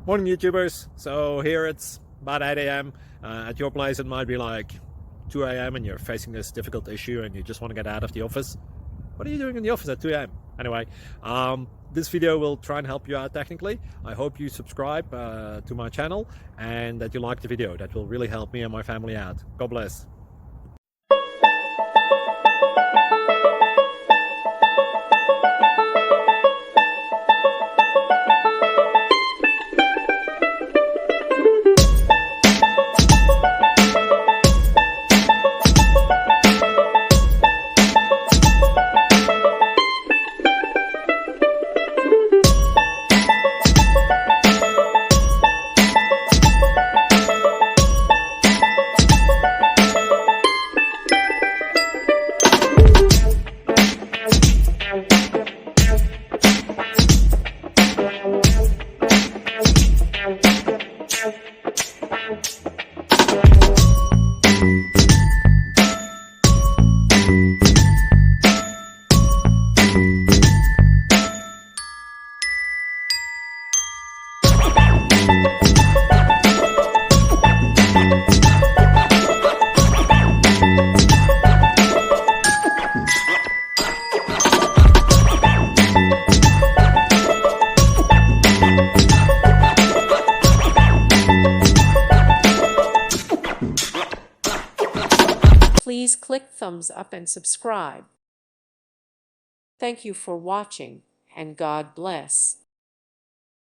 Morning YouTubers. So here it's about 8 a.m. At your place it might be like 2 a.m. and you're facing this difficult issue and you just want to get out of the office. What are you doing in the office at 2 a.m.? Anyway, this video will try and help you out technically. I hope you subscribe to my channel and that you like the video. That will really help me and my family out. God bless. Please click thumbs up and subscribe. Thank you for watching, and God bless.